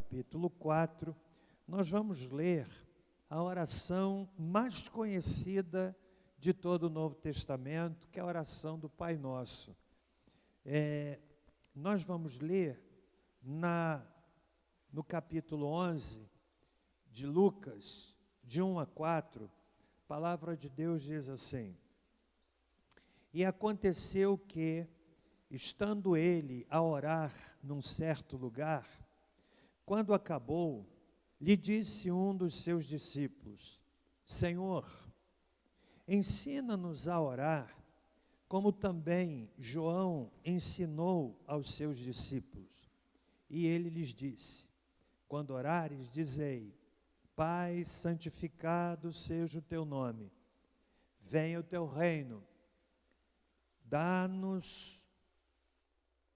capítulo 4, nós vamos ler a oração mais conhecida de todo o Novo Testamento, que é a oração do Pai Nosso. Nós vamos ler no capítulo 11 de Lucas, de 1 a 4, a palavra de Deus diz assim: E aconteceu que, estando ele a orar num certo lugar, quando acabou, lhe disse um dos seus discípulos: Senhor, ensina-nos a orar, como também João ensinou aos seus discípulos. E ele lhes disse: Quando orares, dizei: Pai, santificado seja o teu nome. Venha o teu reino. Dá-nos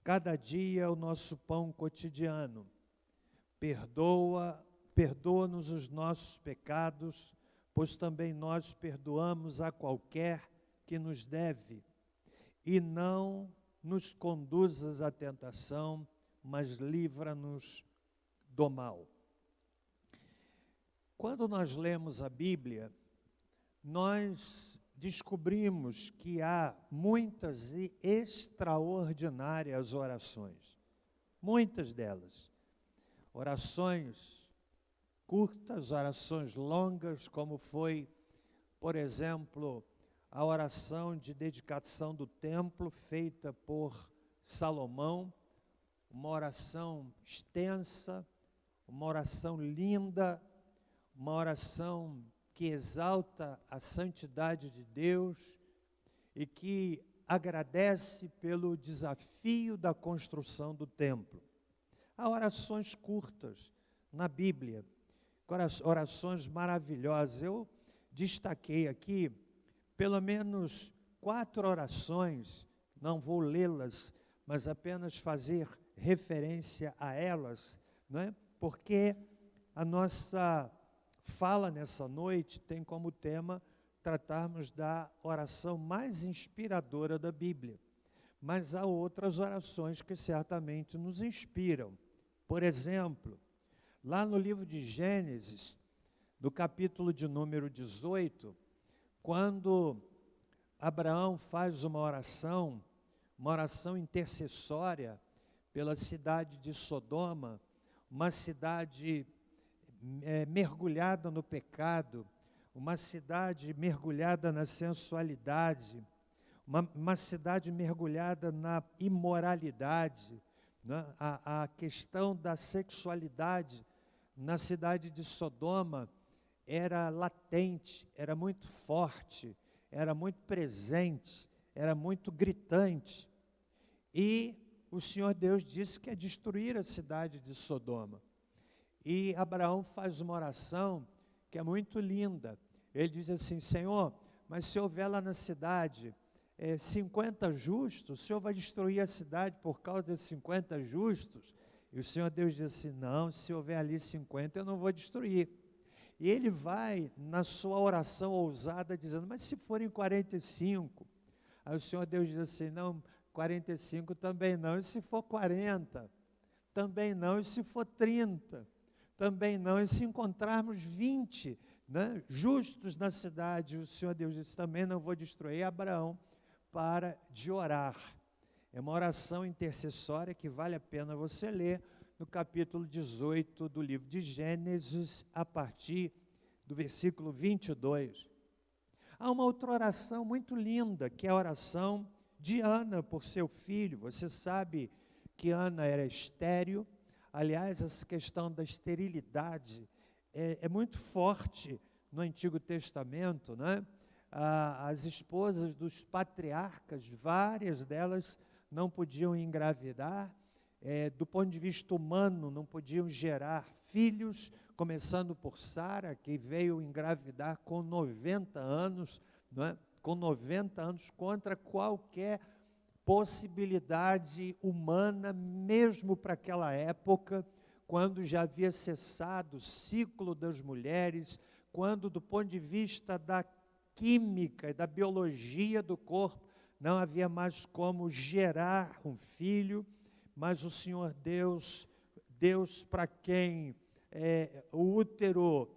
cada dia o nosso pão cotidiano. Perdoa-nos os nossos pecados, pois também nós perdoamos a qualquer que nos deve. E não nos conduzas à tentação, mas livra-nos do mal. Quando nós lemos a Bíblia, nós descobrimos que há muitas e extraordinárias orações. Muitas delas. Orações curtas, orações longas, como foi, por exemplo, a oração de dedicação do templo feita por Salomão, uma oração extensa, uma oração linda, uma oração que exalta a santidade de Deus e que agradece pelo desafio da construção do templo. Há orações curtas na Bíblia, orações maravilhosas. Eu destaquei aqui pelo menos 4 orações, não vou lê-las, mas apenas fazer referência a elas, não é? Porque a nossa fala nessa noite tem como tema tratarmos da oração mais inspiradora da Bíblia. Mas há outras orações que certamente nos inspiram. Por exemplo, lá no livro de Gênesis, no capítulo de número 18, quando Abraão faz uma oração intercessória pela cidade de Sodoma, uma cidade mergulhada no pecado, uma cidade mergulhada na sensualidade, uma cidade mergulhada na imoralidade, né? A questão da sexualidade na cidade de Sodoma era latente, era muito forte, era muito presente, era muito gritante. E o Senhor Deus disse que ia destruir a cidade de Sodoma. E Abraão faz uma oração que é muito linda. Ele diz assim: Senhor, mas se houver lá na cidade 50 justos, o Senhor vai destruir a cidade por causa desses 50 justos? E o Senhor Deus diz assim: não, se houver ali 50, eu não vou destruir. E ele vai na sua oração ousada dizendo: mas se forem 45? Aí o Senhor Deus diz assim: não, 45 também não. E se for 40? Também não. E se for 30? Também não. E se encontrarmos 20, né, justos na cidade, o Senhor Deus disse: também não vou destruir. Abraão para de orar. É uma oração intercessória que vale a pena você ler no capítulo 18 do livro de Gênesis, a partir do versículo 22. Há uma outra oração muito linda, que é a oração de Ana por seu filho. Você sabe que Ana era estéril. Aliás, essa questão da esterilidade é muito forte no Antigo Testamento, né? As esposas dos patriarcas, várias delas não podiam engravidar, do ponto de vista humano, não podiam gerar filhos, começando por Sara, que veio engravidar com 90 anos, né? Com 90 anos, contra qualquer possibilidade humana, mesmo para aquela época, quando já havia cessado o ciclo das mulheres, quando, do ponto de vista da química e da biologia do corpo, não havia mais como gerar um filho, mas o Senhor Deus Deus para quem o útero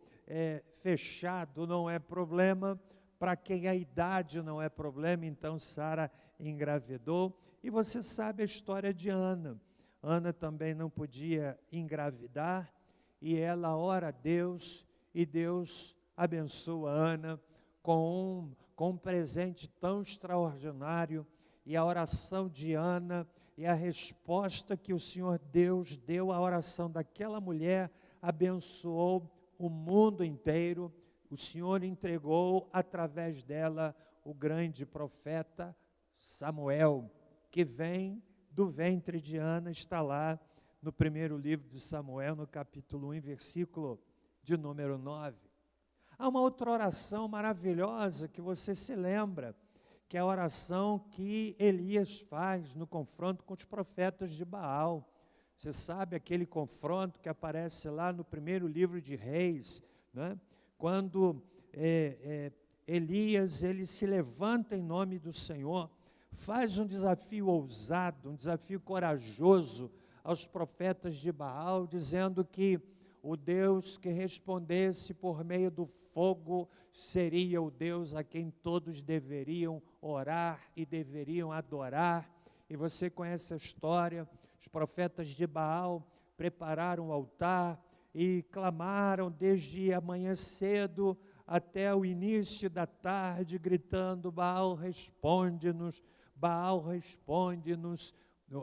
fechado não é problema, para quem a idade não é problema. Então Sara engravidou. E você sabe a história de Ana. Ana também não podia engravidar, e ela ora a Deus, e Deus abençoa Ana com um presente tão extraordinário. E a oração de Ana e a resposta que o Senhor Deus deu à oração daquela mulher abençoou o mundo inteiro. O Senhor entregou através dela o grande profeta Samuel, que vem do ventre de Ana, está lá no primeiro livro de Samuel, no capítulo 1, versículo de número 9. Há uma outra oração maravilhosa que você se lembra, que é a oração que Elias faz no confronto com os profetas de Baal. Você sabe aquele confronto que aparece lá no primeiro livro de Reis, né? Quando Elias, ele se levanta em nome do Senhor, faz um desafio ousado, um desafio corajoso aos profetas de Baal, dizendo que o Deus que respondesse por meio do fogo seria o Deus a quem todos deveriam orar e deveriam adorar. E você conhece a história. Os profetas de Baal prepararam o altar e clamaram desde a manhã cedo até o início da tarde, gritando: Baal, responde-nos, Baal, responde-nos.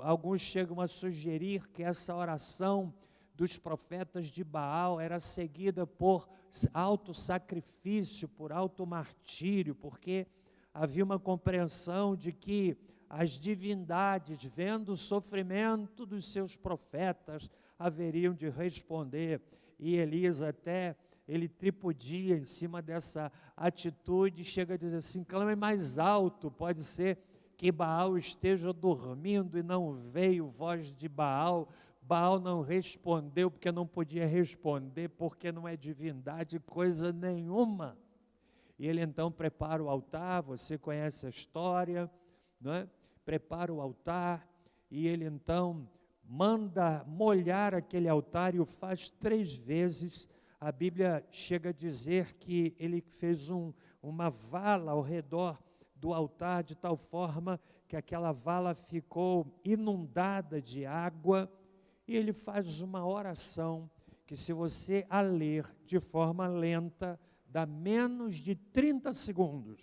Alguns chegam a sugerir que essa oração dos profetas de Baal era seguida por auto-sacrifício, por auto-martírio, porque havia uma compreensão de que as divindades, vendo o sofrimento dos seus profetas, haveriam de responder. E Elias até, ele tripudia em cima dessa atitude, chega a dizer assim: clame mais alto, pode ser que Baal esteja dormindo e não veio voz de Baal. Baal não respondeu porque não podia responder, porque não é divindade coisa nenhuma. E ele então prepara o altar, você conhece a história, não é? Prepara o altar, e ele então manda molhar aquele altar, e o faz 3 vezes. A Bíblia chega a dizer que ele fez uma vala ao redor do altar, de tal forma que aquela vala ficou inundada de água. E ele faz uma oração que, se você a ler de forma lenta, dá menos de 30 segundos.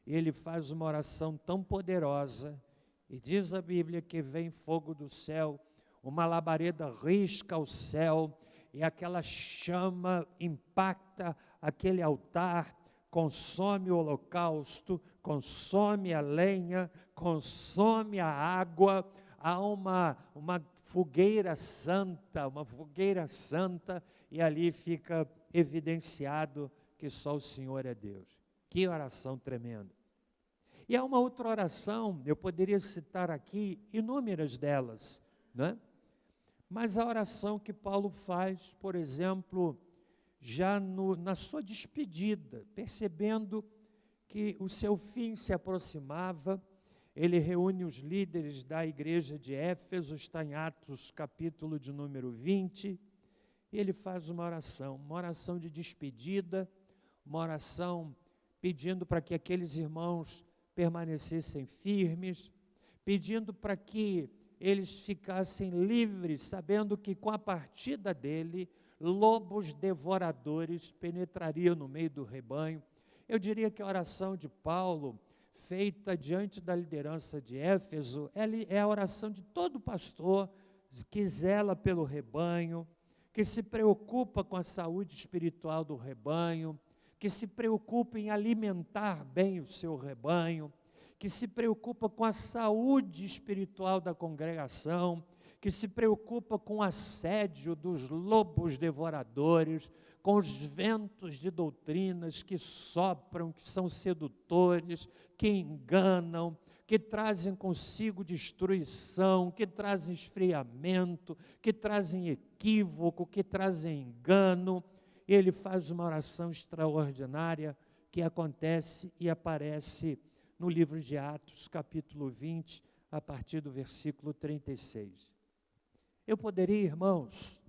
Ele faz uma oração tão poderosa, e diz a Bíblia que vem fogo do céu, uma labareda risca o céu, e aquela chama impacta aquele altar, consome o holocausto, consome a lenha, consome a água. Há uma fogueira santa, e ali fica evidenciado que só o Senhor é Deus. Que oração tremenda! E há uma outra oração, eu poderia citar aqui inúmeras delas, né? Mas a oração que Paulo faz, por exemplo, já na sua despedida, percebendo que o seu fim se aproximava, ele reúne os líderes da igreja de Éfeso, está em Atos capítulo de número 20, e ele faz uma oração de despedida, uma oração pedindo para que aqueles irmãos permanecessem firmes, pedindo para que eles ficassem livres, sabendo que com a partida dele, lobos devoradores penetrariam no meio do rebanho. Eu diria que a oração de Paulo, feita diante da liderança de Éfeso, é a oração de todo pastor que zela pelo rebanho, que se preocupa com a saúde espiritual do rebanho, que se preocupa em alimentar bem o seu rebanho, que se preocupa com a saúde espiritual da congregação, que se preocupa com o assédio dos lobos devoradores, com os ventos de doutrinas que sopram, que são sedutores, que enganam, que trazem consigo destruição, que trazem esfriamento, que trazem equívoco, que trazem engano. Ele faz uma oração extraordinária que acontece e aparece no livro de Atos, capítulo 20, a partir do versículo 36. Eu poderia, irmãos,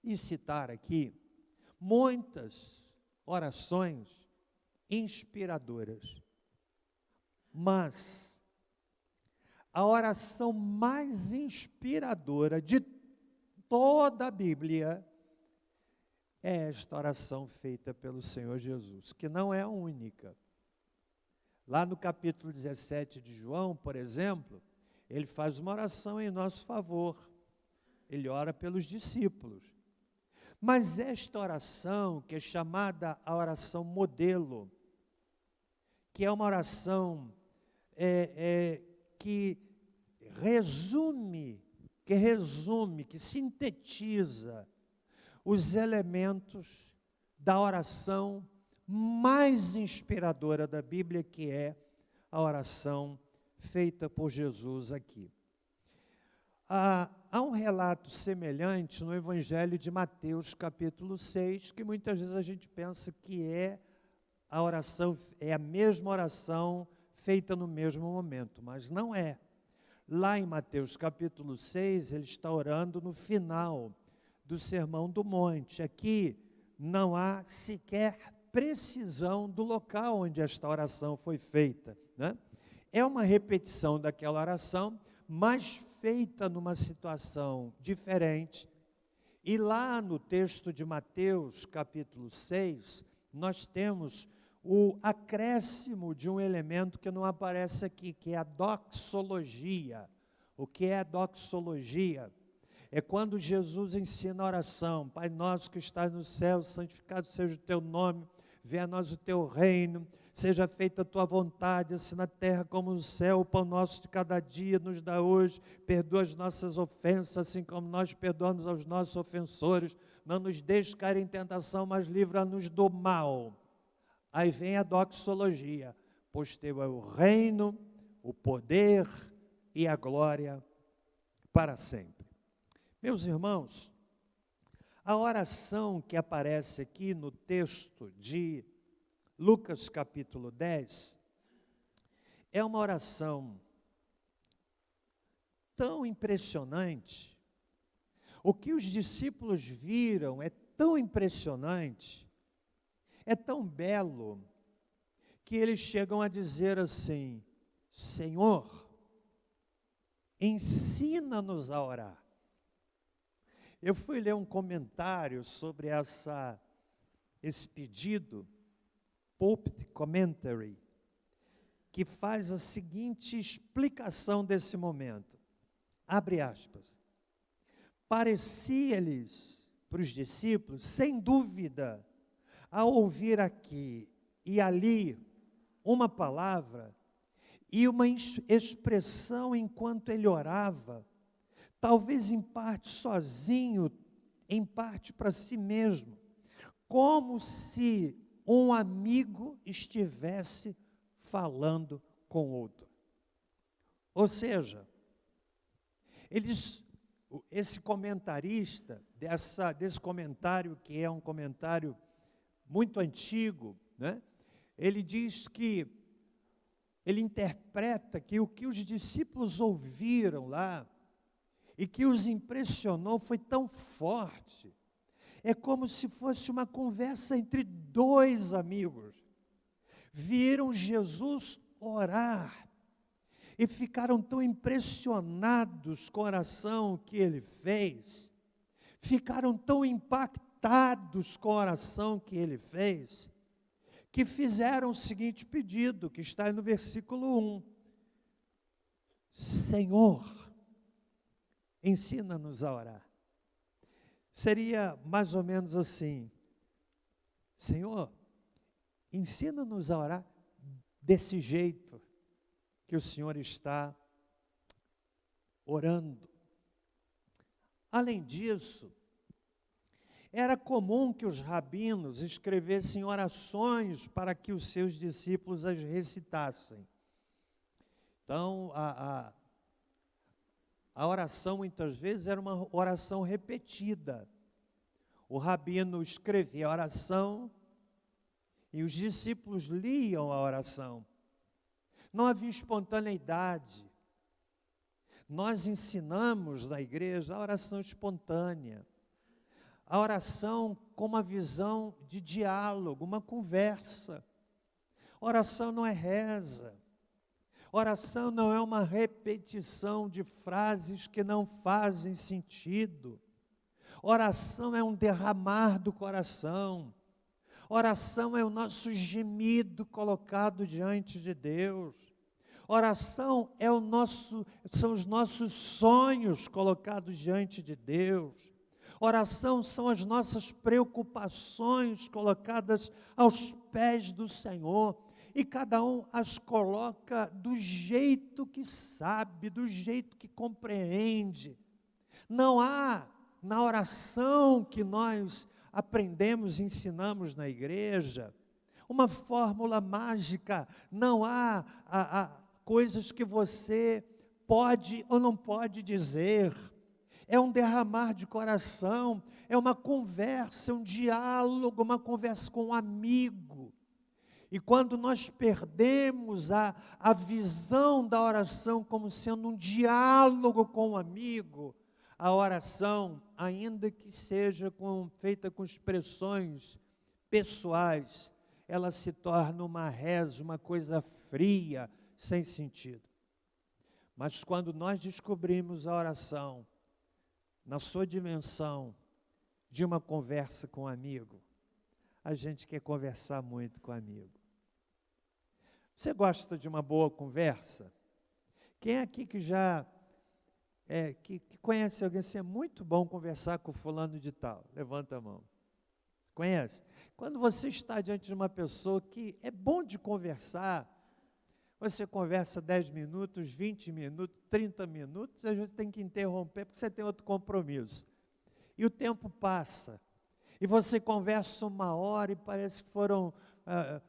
e citar aqui muitas orações inspiradoras, mas a oração mais inspiradora de toda a Bíblia é esta oração feita pelo Senhor Jesus, que não é a única. Lá no capítulo 17 de João, por exemplo, ele faz uma oração em nosso favor. Ele ora pelos discípulos. Mas esta oração, que é chamada a oração modelo, que é uma oração que resume, que sintetiza os elementos da oração mais inspiradora da Bíblia, que é a oração feita por Jesus aqui. Há um relato semelhante no Evangelho de Mateus, capítulo 6, que muitas vezes a gente pensa que é a mesma oração feita no mesmo momento, mas não é. Lá em Mateus, capítulo 6, ele está orando no final do Sermão do Monte. Aqui não há sequer precisão do local onde esta oração foi feita, né? É uma repetição daquela oração, mas feita numa situação diferente. E lá no texto de Mateus, capítulo 6, nós temos o acréscimo de um elemento que não aparece aqui, que é a doxologia. O que é a doxologia? É quando Jesus ensina a oração: Pai nosso que estás no céu, santificado seja o teu nome, venha a nós o teu reino, seja feita a tua vontade, assim na terra como no céu. O pão nosso de cada dia nos dá hoje, perdoa as nossas ofensas, assim como nós perdoamos aos nossos ofensores, não nos deixes cair em tentação, mas livra-nos do mal. Aí vem a doxologia: pois teu é o reino, o poder e a glória para sempre. Meus irmãos, a oração que aparece aqui no texto de Lucas capítulo 10 é uma oração tão impressionante. O que os discípulos viram é tão impressionante, é tão belo, que eles chegam a dizer assim: Senhor, ensina-nos a orar. Eu fui ler um comentário sobre esse pedido, Pulpit Commentary, que faz a seguinte explicação desse momento. Abre aspas. Parecia-lhes, para os discípulos, sem dúvida, ao ouvir aqui e ali uma palavra e uma expressão enquanto ele orava, talvez em parte sozinho, em parte para si mesmo, como se um amigo estivesse falando com outro. Ou seja, esse comentarista, desse comentário, que é um comentário muito antigo, né? Ele diz que, ele interpreta que o que os discípulos ouviram lá, e que os impressionou, foi tão forte, é como se fosse uma conversa entre dois amigos. Viram Jesus orar, e ficaram tão impressionados com a oração que ele fez, ficaram tão impactados com a oração que ele fez, que fizeram o seguinte pedido, que está aí no versículo 1. Senhor, ensina-nos a orar. Seria mais ou menos assim: Senhor, ensina-nos a orar desse jeito que o Senhor está orando. Além disso, era comum que os rabinos escrevessem orações para que os seus discípulos as recitassem. Então, a oração, muitas vezes, era uma oração repetida. O rabino escrevia a oração e os discípulos liam a oração. Não havia espontaneidade, Nós ensinamos na igreja a oração espontânea, a oração com uma visão de diálogo, uma conversa. Oração não é reza. Oração não é uma repetição de frases que não fazem sentido. Oração é um derramar do coração. Oração é o nosso gemido colocado diante de Deus. Oração são os nossos sonhos colocados diante de Deus. Oração são as nossas preocupações colocadas aos pés do Senhor. E cada um as coloca do jeito que sabe, do jeito que compreende. Não há na oração que nós aprendemos e ensinamos na igreja uma fórmula mágica. Não há coisas que você pode ou não pode dizer. É um derramar de coração, é uma conversa, um diálogo, uma conversa com um amigo. E quando nós perdemos a visão da oração como sendo um diálogo com um amigo, a oração, ainda que seja feita com expressões pessoais, ela se torna uma reza, uma coisa fria, sem sentido. Mas quando nós descobrimos a oração na sua dimensão de uma conversa com um amigo, a gente quer conversar muito com o amigo. Você gosta de uma boa conversa? Quem aqui que já que conhece alguém assim, é muito bom conversar com fulano de tal? Levanta a mão. Conhece? Quando você está diante de uma pessoa que é bom de conversar, você conversa 10 minutos, 20 minutos, 30 minutos, às vezes tem que interromper porque você tem outro compromisso. E o tempo passa. E você conversa 1 hora e parece que foram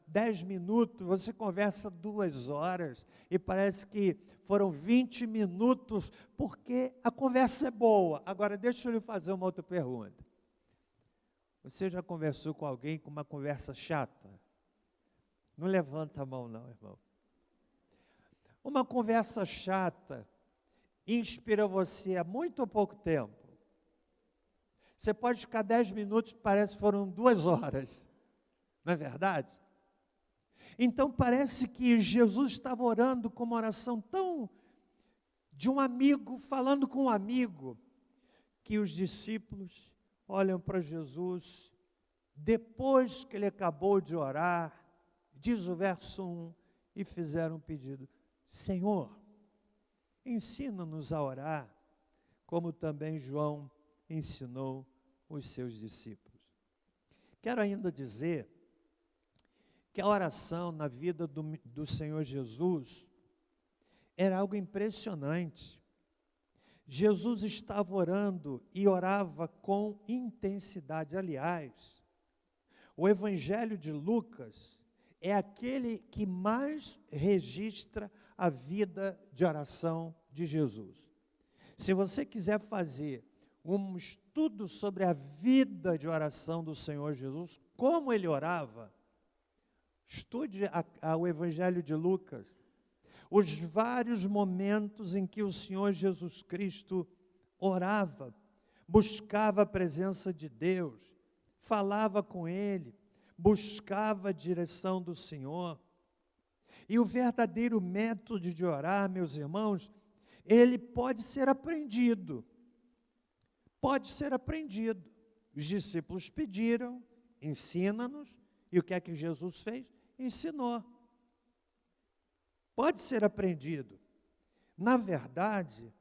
10 minutos, você conversa 2 horas e parece que foram 20 minutos, porque a conversa é boa. Agora, deixa eu lhe fazer uma outra pergunta. Você já conversou com alguém com uma conversa chata? Não levanta a mão não, irmão. Uma conversa chata inspira você há muito ou pouco tempo. Você pode ficar 10 minutos, parece que foram 2 horas. Não é verdade? Então parece que Jesus estava orando com uma oração tão de um amigo, falando com um amigo, que os discípulos olham para Jesus, depois que ele acabou de orar, diz o verso 1, e fizeram um pedido: Senhor, ensina-nos a orar, como também João ensinou os seus discípulos. Quero ainda dizer que a oração na vida do Senhor Jesus era algo impressionante. Jesus estava orando e orava com intensidade. Aliás, o Evangelho de Lucas é aquele que mais registra a vida de oração de Jesus. Se você quiser fazer um estudo sobre a vida de oração do Senhor Jesus, como ele orava, estude o Evangelho de Lucas, os vários momentos em que o Senhor Jesus Cristo orava, buscava a presença de Deus, falava com Ele, buscava a direção do Senhor. E o verdadeiro método de orar, meus irmãos, ele pode ser aprendido. Pode ser aprendido. Os discípulos pediram, ensina-nos, e o que é que Jesus fez? Ensinou. Pode ser aprendido. Na verdade,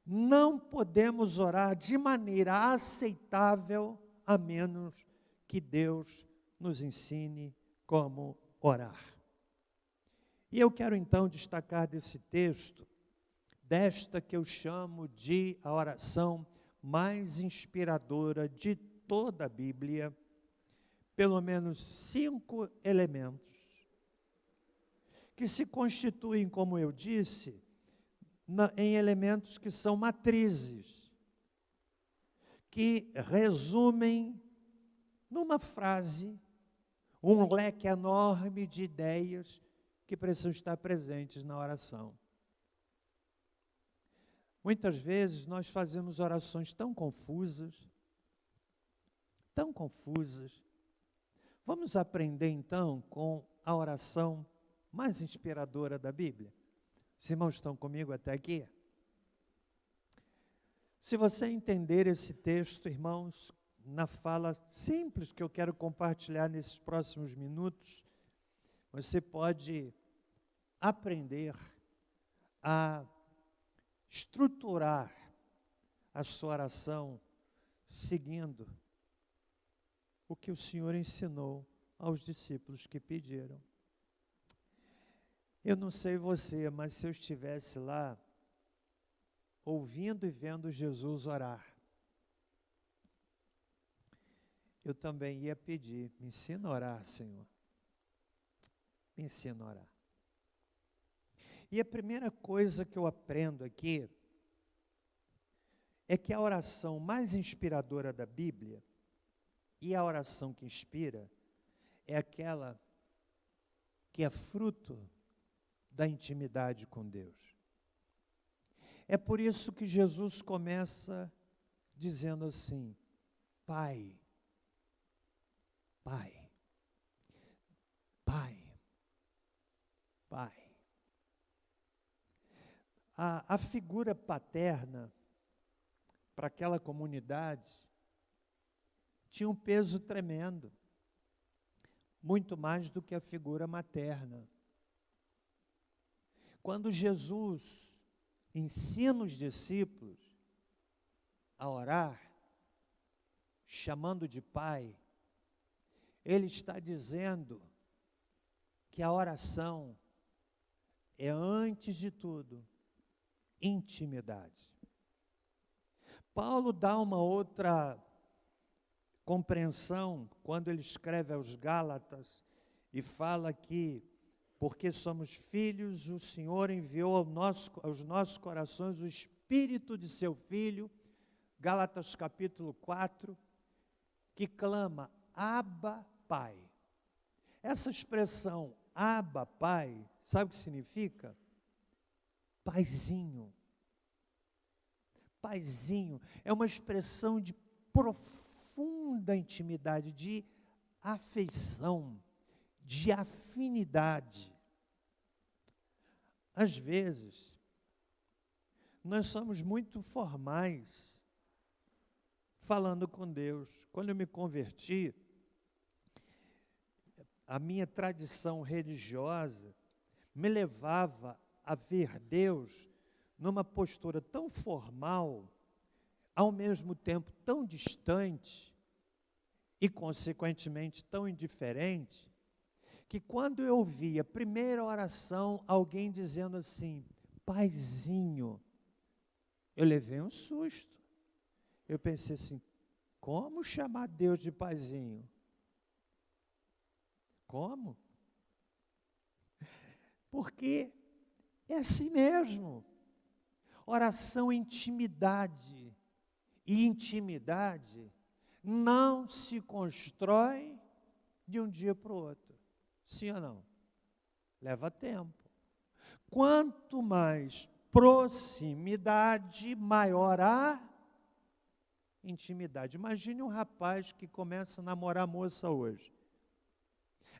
não podemos orar de maneira aceitável, a menos que Deus nos ensine como orar. E eu quero então destacar desse texto, desta que eu chamo de a oração mais inspiradora de toda a Bíblia, pelo menos 5 elementos, que se constituem, como eu disse, em elementos que são matrizes, que resumem numa frase um leque enorme de ideias que precisam estar presentes na oração. Muitas vezes nós fazemos orações tão confusas, tão confusas. Vamos aprender então com a oração mais inspiradora da Bíblia? Os irmãos estão comigo até aqui? Se você entender esse texto, irmãos, na fala simples que eu quero compartilhar nesses próximos minutos, você pode aprender a estruturar a sua oração seguindo o que o Senhor ensinou aos discípulos que pediram. Eu não sei você, mas se eu estivesse lá, ouvindo e vendo Jesus orar, eu também ia pedir, me ensina a orar, Senhor. Me ensina a orar. E a primeira coisa que eu aprendo aqui é que a oração mais inspiradora da Bíblia, e a oração que inspira, é aquela que é fruto da intimidade com Deus. É por isso que Jesus começa dizendo assim: Pai, Pai, Pai, Pai. A figura paterna para aquela comunidade tinha um peso tremendo, muito mais do que a figura materna. Quando Jesus ensina os discípulos a orar, chamando de Pai, Ele está dizendo que a oração é, antes de tudo, intimidade. Paulo dá uma outra compreensão quando ele escreve aos Gálatas e fala que, porque somos filhos, o Senhor enviou aos nossos corações o Espírito de seu Filho, Gálatas capítulo 4, que clama, Abba, Pai. Essa expressão, Abba, Pai, sabe o que significa? Paizinho. Paizinho é uma expressão de profunda intimidade, de afeição, de afinidade. Às vezes, nós somos muito formais falando com Deus. Quando eu me converti, a minha tradição religiosa me levava a ver Deus numa postura tão formal, ao mesmo tempo tão distante e, consequentemente, tão indiferente, que quando eu ouvi a primeira oração, alguém dizendo assim, Paizinho, eu levei um susto. Eu pensei assim, como chamar Deus de Paizinho? Como? Porque é assim mesmo. Oração é intimidade. E intimidade não se constrói de um dia para o outro. Sim ou não? Leva tempo. Quanto mais proximidade, maior a intimidade. Imagine um rapaz que começa a namorar a moça hoje.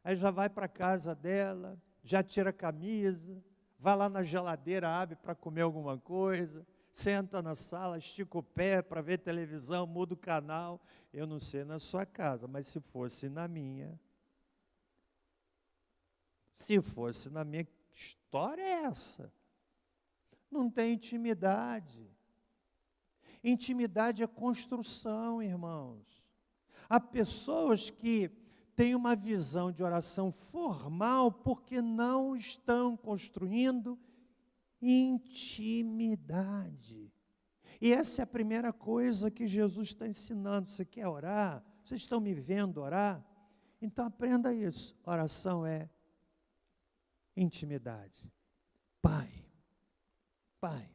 Aí já vai para a casa dela, já tira a camisa, vai lá na geladeira, abre para comer alguma coisa, senta na sala, estica o pé para ver televisão, muda o canal. Eu não sei na sua casa, mas se fosse na minha, que história é essa? Não tem intimidade. Intimidade é construção, irmãos. Há pessoas que têm uma visão de oração formal porque não estão construindo intimidade. E essa é a primeira coisa que Jesus está ensinando. Você quer orar? Vocês estão me vendo orar? Então aprenda isso. Oração é intimidade. Pai. Pai.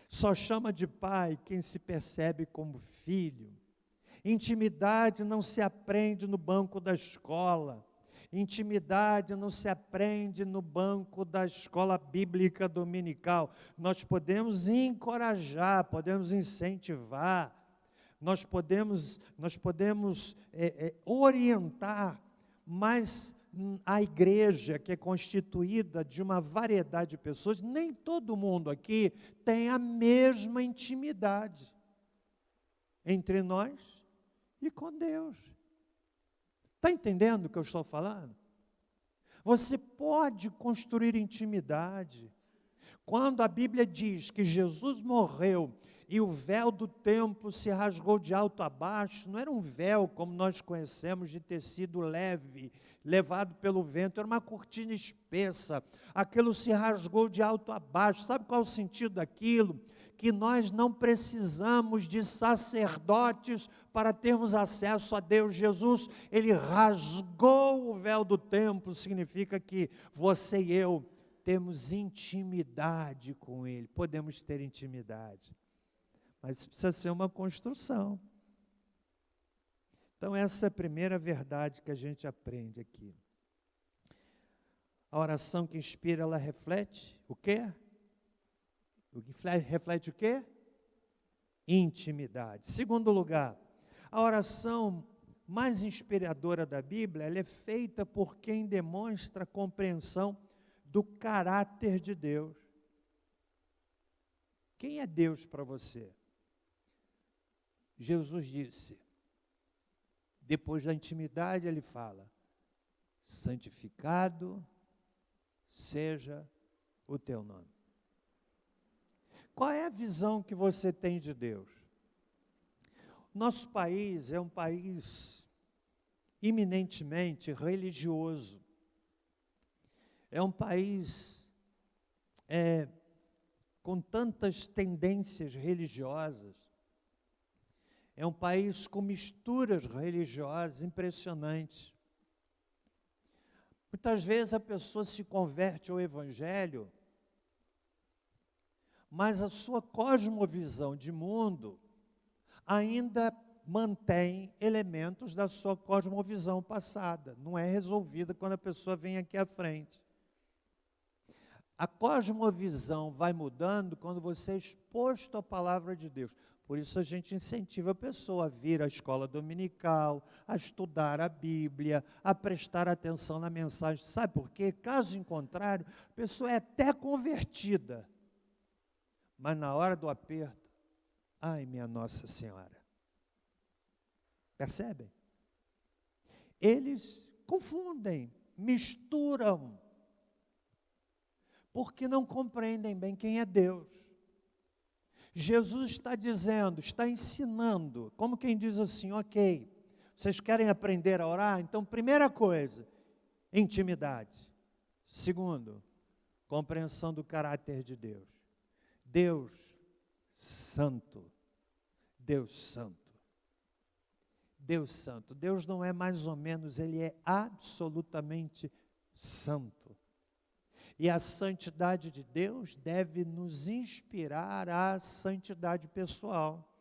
Só chama de pai quem se percebe como filho. Intimidade não se aprende no banco da escola. Intimidade não se aprende no banco da escola bíblica dominical. Nós podemos encorajar, podemos incentivar, nós podemos orientar, mas a igreja, que é constituída de uma variedade de pessoas, nem todo mundo aqui tem a mesma intimidade entre nós e com Deus. Está entendendo o que eu estou falando? Você pode construir intimidade. Quando a Bíblia diz que Jesus morreu e o véu do templo se rasgou de alto a baixo, não era um véu como nós conhecemos, de tecido leve, levado pelo vento, era uma cortina espessa, aquilo se rasgou de alto a baixo. Sabe qual é o sentido daquilo? Que nós não precisamos de sacerdotes para termos acesso a Deus. Jesus, Ele rasgou o véu do templo, significa que você e eu temos intimidade com Ele, podemos ter intimidade, mas isso precisa ser uma construção. Então essa é a primeira verdade que a gente aprende aqui. A oração que inspira, ela reflete o quê? Reflete o quê? Intimidade. Segundo lugar, a oração mais inspiradora da Bíblia, ela é feita por quem demonstra compreensão do caráter de Deus. Quem é Deus para você? Jesus disse, depois da intimidade ele fala, santificado seja o teu nome. Qual é a visão que você tem de Deus? Nosso país é um país eminentemente religioso. É um país com tantas tendências religiosas. É um país com misturas religiosas impressionantes. Muitas vezes a pessoa se converte ao Evangelho, mas a sua cosmovisão de mundo ainda mantém elementos da sua cosmovisão passada. Não é resolvida quando a pessoa vem aqui à frente. A cosmovisão vai mudando quando você é exposto à palavra de Deus. Por isso a gente incentiva a pessoa a vir à escola dominical, a estudar a Bíblia, a prestar atenção na mensagem. Sabe por quê? Caso contrário, a pessoa é até convertida, mas na hora do aperto, ai minha Nossa Senhora. Percebem? Eles confundem, misturam, porque não compreendem bem quem é Deus. Jesus está dizendo, está ensinando, como quem diz assim, ok, vocês querem aprender a orar? Então, primeira coisa, intimidade. Segundo, compreensão do caráter de Deus. Deus santo, Deus santo, Deus santo. Deus não é mais ou menos, Ele é absolutamente santo. E a santidade de Deus deve nos inspirar à santidade pessoal.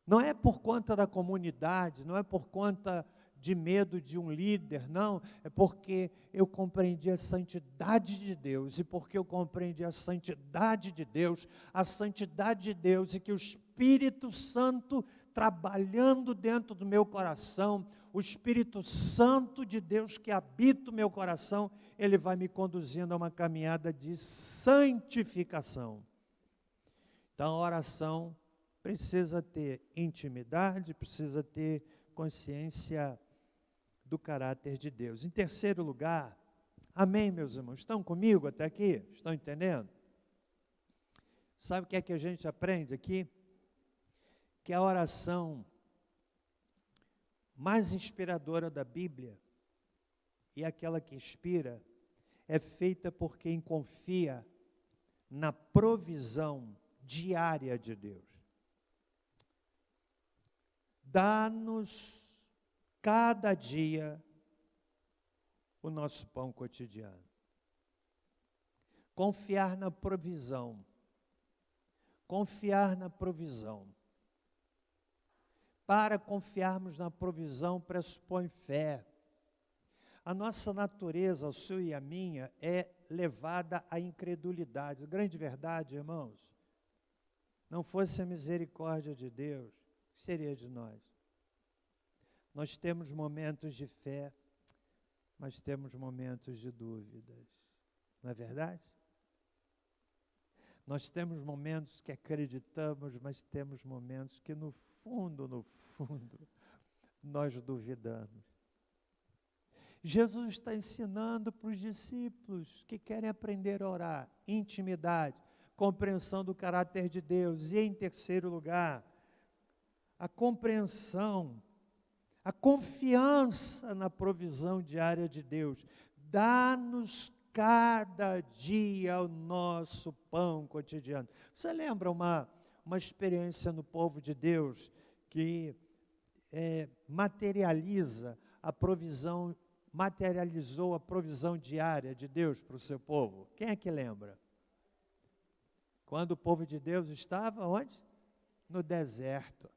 Não é por conta da comunidade, não é por conta de medo de um líder, não. É porque eu compreendi a santidade de Deus. E porque eu compreendi a santidade de Deus e que o Espírito Santo trabalhando dentro do meu coração, o Espírito Santo de Deus que habita o meu coração, ele vai me conduzindo a uma caminhada de santificação. Então a oração precisa ter intimidade, precisa ter consciência do caráter de Deus. Em terceiro lugar, amém, meus irmãos? Estão comigo até aqui? Estão entendendo? Sabe o que é que a gente aprende aqui? Que a oração mais inspiradora da Bíblia, e aquela que inspira, é feita por quem confia na provisão diária de Deus. Dá-nos cada dia o nosso pão cotidiano. Confiar na provisão. Confiar na provisão. Para confiarmos na provisão pressupõe fé. A nossa natureza, a sua e a minha, é levada à incredulidade. A grande verdade, irmãos, não fosse a misericórdia de Deus, o que seria de nós? Nós temos momentos de fé, mas temos momentos de dúvidas. Não é verdade? Nós temos momentos que acreditamos, mas temos momentos que no fundo, nós duvidamos. Jesus está ensinando para os discípulos que querem aprender a orar, intimidade, compreensão do caráter de Deus. E em terceiro lugar, a compreensão, a confiança na provisão diária de Deus. Dá-nos cada dia o nosso pão cotidiano. Você lembra uma experiência no povo de Deus que materializou a provisão diária de Deus para o seu povo? Quem é que lembra? Quando o povo de Deus estava onde? No deserto.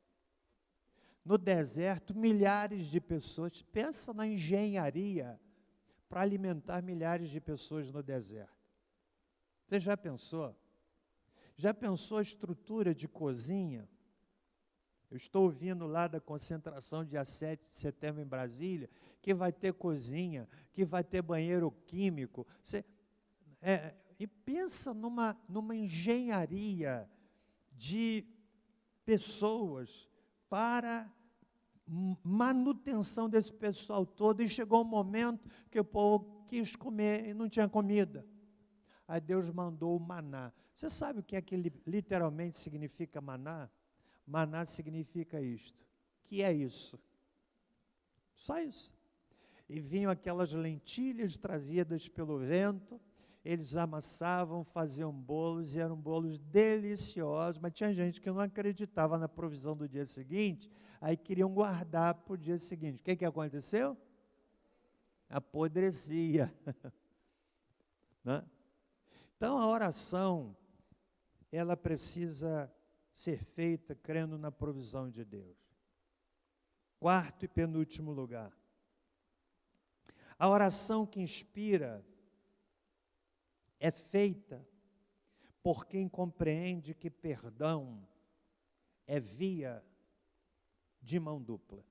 No deserto, milhares de pessoas, pensa na engenharia para alimentar milhares de pessoas no deserto. Você já pensou? Já pensou a estrutura de cozinha? Eu estou ouvindo lá da concentração dia 7 de setembro em Brasília, que vai ter cozinha, que vai ter banheiro químico. E pensa numa engenharia de pessoas para manutenção desse pessoal todo, e chegou um momento que o povo quis comer e não tinha comida. Aí Deus mandou o maná. Você sabe o que é que literalmente significa maná? Maná significa isto. Que é isso? Só isso. E vinham aquelas lentilhas trazidas pelo vento, eles amassavam, faziam bolos, e eram bolos deliciosos, mas tinha gente que não acreditava na provisão do dia seguinte, aí queriam guardar para o dia seguinte. O que aconteceu? Apodrecia. Né? Então a oração, ela precisa ser feita crendo na provisão de Deus. Quarto e penúltimo lugar. A oração que inspira é feita por quem compreende que perdão é via de mão dupla.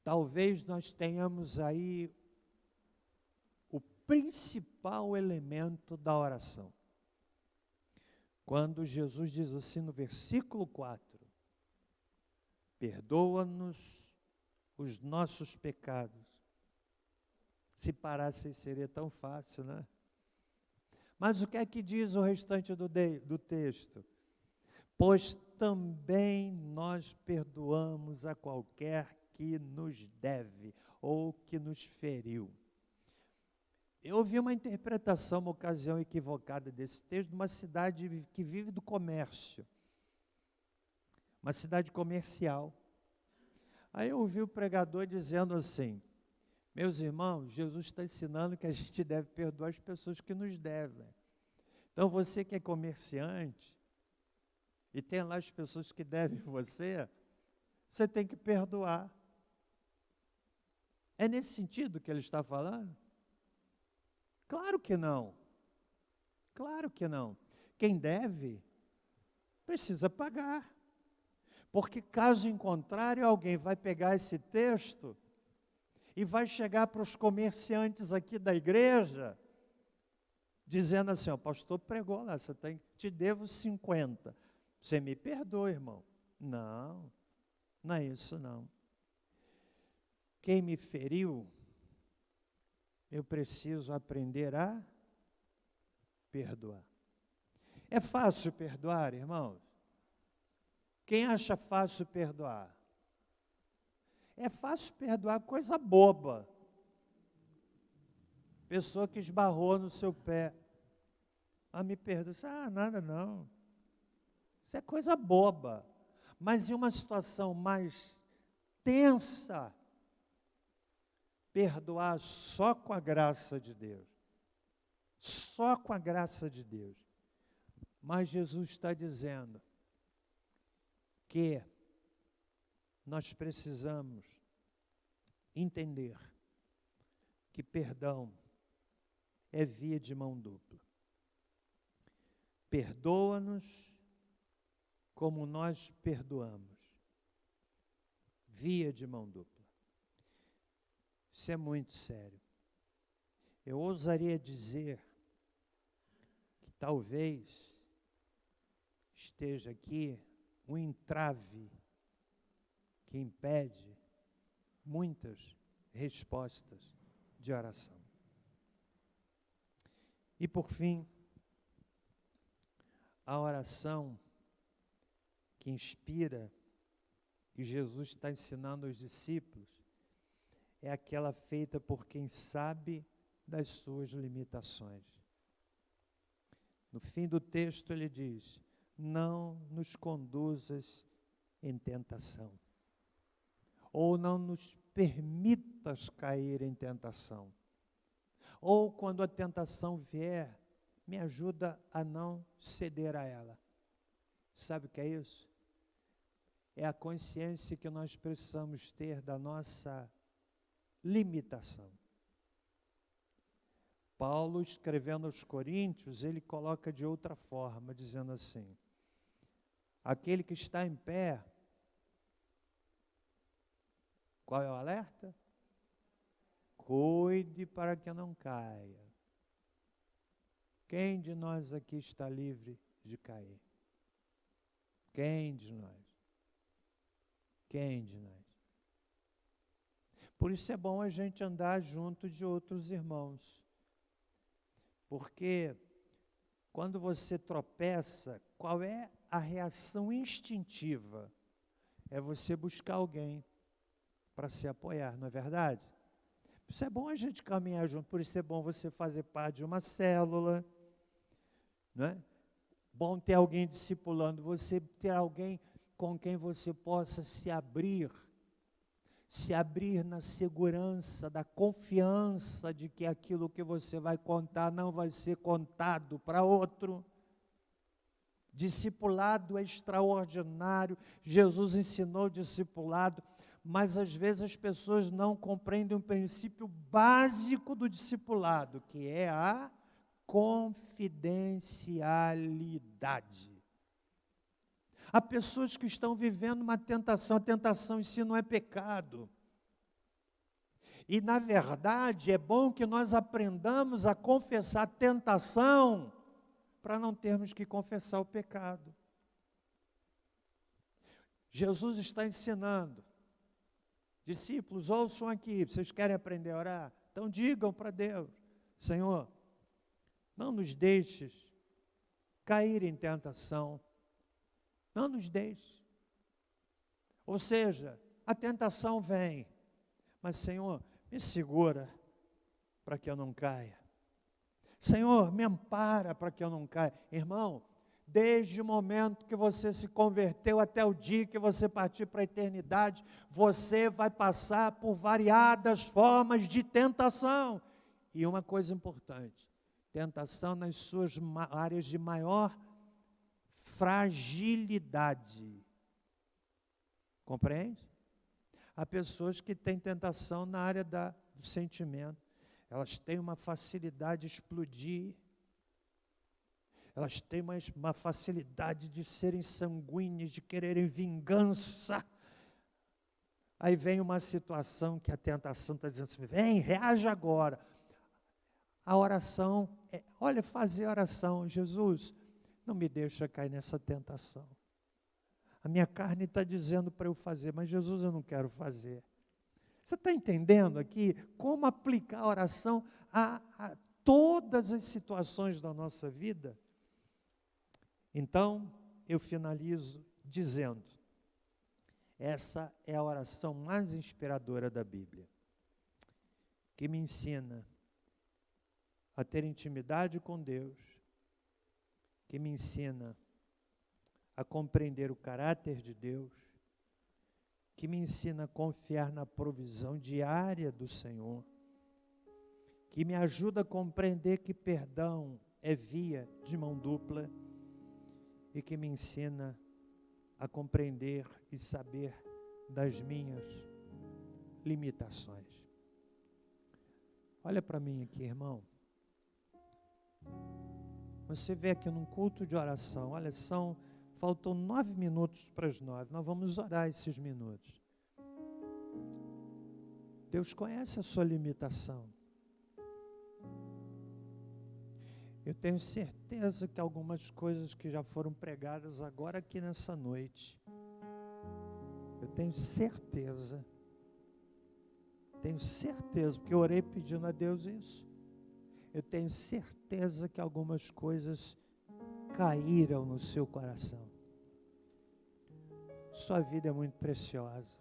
Talvez nós tenhamos aí o principal elemento da oração. Quando Jesus diz assim no versículo 4, perdoa-nos os nossos pecados. Se parasse seria tão fácil, né? Mas o que é que diz o restante do texto? Pois também nós perdoamos a qualquer que nos deve ou que nos feriu. Eu ouvi uma interpretação, uma ocasião equivocada desse texto, de uma cidade que vive do comércio, uma cidade comercial. Aí eu ouvi o pregador dizendo assim: meus irmãos, Jesus está ensinando que a gente deve perdoar as pessoas que nos devem. Então você que é comerciante, e tem lá as pessoas que devem você tem que perdoar. É nesse sentido que ele está falando? Claro que não. Claro que não. Quem deve, precisa pagar. Porque caso em contrário, alguém vai pegar esse texto e vai chegar para os comerciantes aqui da igreja, dizendo assim: o pastor pregou lá, te devo 50. Você me perdoa, irmão. Não, não é isso não. Quem me feriu, eu preciso aprender a perdoar. É fácil perdoar, irmãos? Quem acha fácil perdoar? É fácil perdoar coisa boba. Pessoa que esbarrou no seu pé. Me perdoa. Nada não. Isso é coisa boba. Mas em uma situação mais tensa, perdoar só com a graça de Deus. Só com a graça de Deus. Mas Jesus está dizendo que nós precisamos entender que perdão é via de mão dupla. Perdoa-nos como nós perdoamos. Via de mão dupla. Isso é muito sério. Eu ousaria dizer que talvez esteja aqui um entrave que impede muitas respostas de oração. E por fim, a oração que inspira, e Jesus está ensinando aos discípulos, é aquela feita por quem sabe das suas limitações. No fim do texto ele diz: não nos conduzas em tentação, ou não nos permitas cair em tentação, ou quando a tentação vier, me ajuda a não ceder a ela. Sabe o que é isso? É a consciência que nós precisamos ter da nossa limitação. Paulo, escrevendo aos Coríntios, ele coloca de outra forma, dizendo assim: aquele que está em pé, qual é o alerta? Cuide para que não caia. Quem de nós aqui está livre de cair? Quem de nós? Quem de nós? Por isso é bom a gente andar junto de outros irmãos. Porque quando você tropeça, qual é a reação instintiva? É você buscar alguém para se apoiar, não é verdade? Por isso é bom a gente caminhar junto, por isso é bom você fazer parte de uma célula, não é? Bom ter alguém discipulando você, ter alguém com quem você possa se abrir na segurança, da confiança de que aquilo que você vai contar não vai ser contado para outro. Discipulado é extraordinário, Jesus ensinou discipulado, mas às vezes as pessoas não compreendem um princípio básico do discipulado, que é a confidencialidade. Há pessoas que estão vivendo uma tentação, a tentação em si não é pecado. E na verdade é bom que nós aprendamos a confessar a tentação, para não termos que confessar o pecado. Jesus está ensinando, discípulos, ouçam aqui, vocês querem aprender a orar? Então digam para Deus: Senhor, não nos deixes cair em tentação, não nos deixe. Ou seja, a tentação vem, mas Senhor, me segura para que eu não caia. Senhor, me ampara para que eu não caia. Irmão, desde o momento que você se converteu até o dia que você partir para a eternidade, você vai passar por variadas formas de tentação. E uma coisa importante, tentação nas suas áreas de maior fragilidade. Compreende? Há pessoas que têm tentação na área do sentimento. Elas têm uma facilidade de explodir. Elas têm uma facilidade de serem sanguíneas, de quererem vingança. Aí vem uma situação que a tentação está dizendo assim: vem, reage agora. A oração, olha, fazer a oração: Jesus, não me deixa cair nessa tentação. A minha carne está dizendo para eu fazer, mas Jesus, eu não quero fazer. Você está entendendo aqui como aplicar a oração a todas as situações da nossa vida? Então, eu finalizo dizendo, essa é a oração mais inspiradora da Bíblia, que me ensina a ter intimidade com Deus, que me ensina a compreender o caráter de Deus, que me ensina a confiar na provisão diária do Senhor, que me ajuda a compreender que perdão é via de mão dupla e que me ensina a compreender e saber das minhas limitações. Olha para mim aqui, irmão. Você vê aqui num culto de oração, olha, faltam 9 minutos para as 9. Nós vamos orar esses minutos. Deus conhece a sua limitação. Eu tenho certeza que algumas coisas que já foram pregadas agora aqui nessa noite, eu tenho certeza, porque eu orei pedindo a Deus isso. Eu tenho certeza que algumas coisas caíram no seu coração. Sua vida é muito preciosa.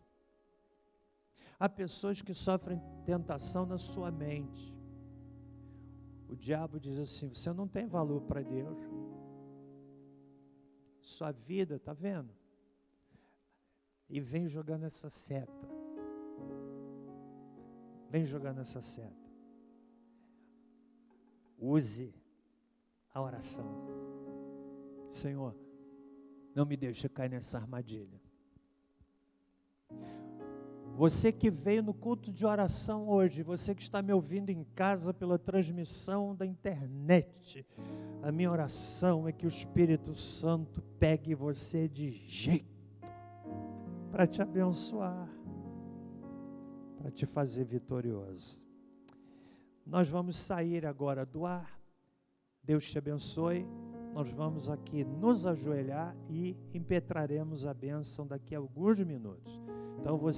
Há pessoas que sofrem tentação na sua mente. O diabo diz assim: você não tem valor para Deus. Sua vida, está vendo? E vem jogando essa seta. Vem jogando essa seta. Use a oração. Senhor, não me deixe cair nessa armadilha. Você que veio no culto de oração hoje, você que está me ouvindo em casa pela transmissão da internet, a minha oração é que o Espírito Santo pegue você de jeito para te abençoar, para te fazer vitorioso. Nós vamos sair agora do ar. Deus te abençoe. Nós vamos aqui nos ajoelhar e impetraremos a bênção daqui a alguns minutos. Então você